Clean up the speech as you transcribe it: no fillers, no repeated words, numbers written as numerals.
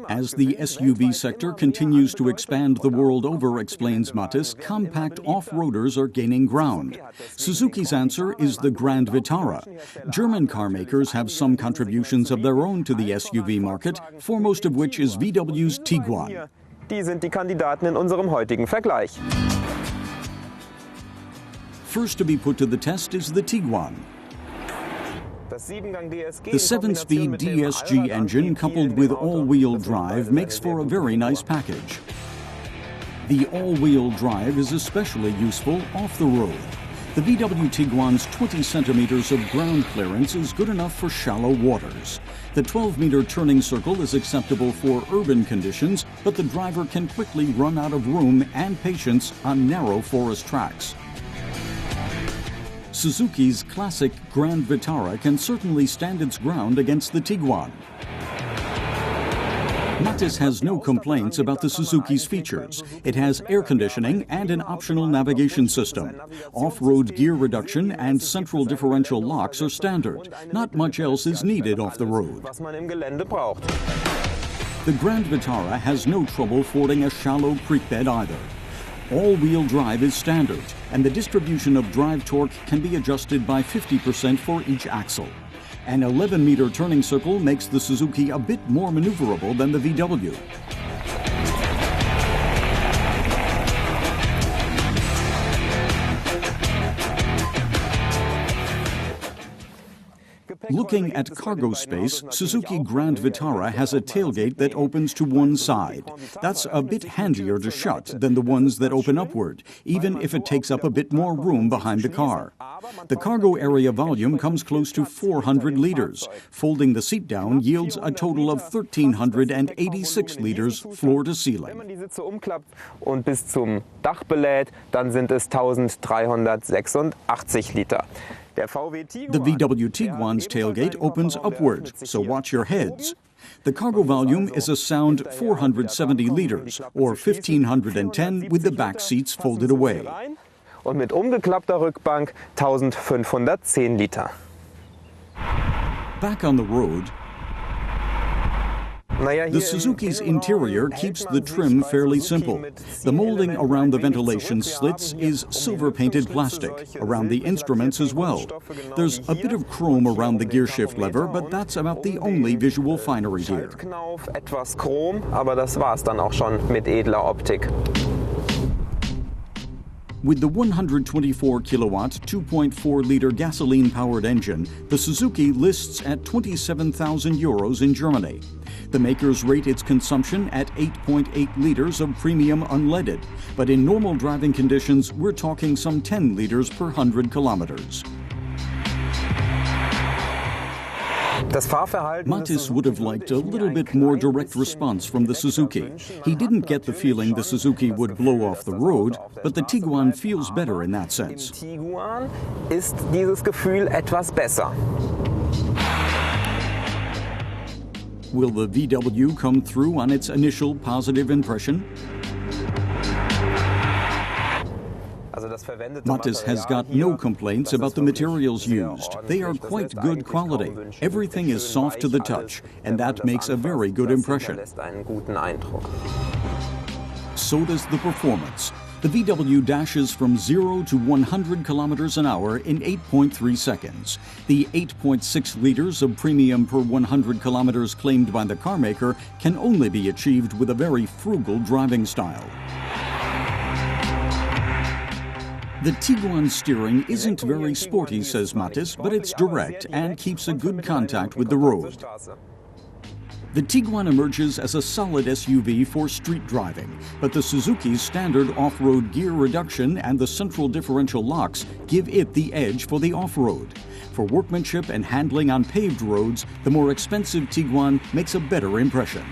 As the SUV sector continues to expand the world over, explains Mattis, compact off-roaders are gaining ground. Suzuki's answer is the Grand Vitara. German car makers have some contributions of their own to the SUV market, foremost of which is VW's Tiguan. Die sind die Kandidaten in unserem heutigen Vergleich. First to be put to the test is the Tiguan. The 7-speed DSG engine coupled with all-wheel drive makes for a very nice package. The all-wheel drive is especially useful off the road. The VW Tiguan's 20 centimeters of ground clearance is good enough for shallow waters. The 12-meter turning circle is acceptable for urban conditions, but the driver can quickly run out of room and patience on narrow forest tracks. Suzuki's classic Grand Vitara can certainly stand its ground against the Tiguan. Mattis has no complaints about the Suzuki's features. It has air conditioning and an optional navigation system. Off-road gear reduction and central differential locks are standard. Not much else is needed off the road. The Grand Vitara has no trouble fording a shallow creek bed either. All-wheel drive is standard, and the distribution of drive torque can be adjusted by 50% for each axle. An 11-meter turning circle makes the Suzuki a bit more maneuverable than the VW. Looking at cargo space, Suzuki Grand Vitara has a tailgate that opens to one side. That's a bit handier to shut than the ones that open upward, even if it takes up a bit more room behind the car. The cargo area volume comes close to 400 liters. Folding the seat down yields a total of 1,386 liters floor to ceiling. Wenn man die Sitze umklappt und bis zum Dach belädt, dann sind es 1,386 Liter. The VW Tiguan's tailgate opens upward, so watch your heads. The cargo volume is a sound 470 liters, or 1,510 with the back seats folded away. Und mit umgeklappter Rückbank 1,510 Liter. Back on the road, the Suzuki's interior keeps the trim fairly simple. The molding around the ventilation slits is silver-painted plastic, around the instruments as well. There's a bit of chrome around the gearshift lever, but that's about the only visual finery here. Etwas Chrom, aber das war's dann auch schon mit edler Optik. With the 124-kilowatt, 2.4-liter gasoline-powered engine, the Suzuki lists at 27,000 euros in Germany. The makers rate its consumption at 8.8 liters of premium unleaded, but in normal driving conditions, we're talking some 10 liters per 100 kilometers. Mattis would have liked a little bit more direct response from the Suzuki. He didn't get the feeling the Suzuki would blow off the road, but the Tiguan feels better in that sense. Tiguan ist dieses Gefühl etwas besser. Will the VW come through on its initial positive impression? Mattis has got no complaints about the materials used. They are quite good quality. Everything is soft to the touch, and that makes a very good impression. So does the performance. The VW dashes from 0 to 100 kilometers an hour in 8.3 seconds. The 8.6 liters of premium per 100 kilometers claimed by the carmaker can only be achieved with a very frugal driving style. The Tiguan's steering isn't very sporty, says Mattis, but it's direct and keeps a good contact with the road. The Tiguan emerges as a solid SUV for street driving, but the Suzuki's standard off-road gear reduction and the central differential locks give it the edge for the off-road. For workmanship and handling on paved roads, the more expensive Tiguan makes a better impression.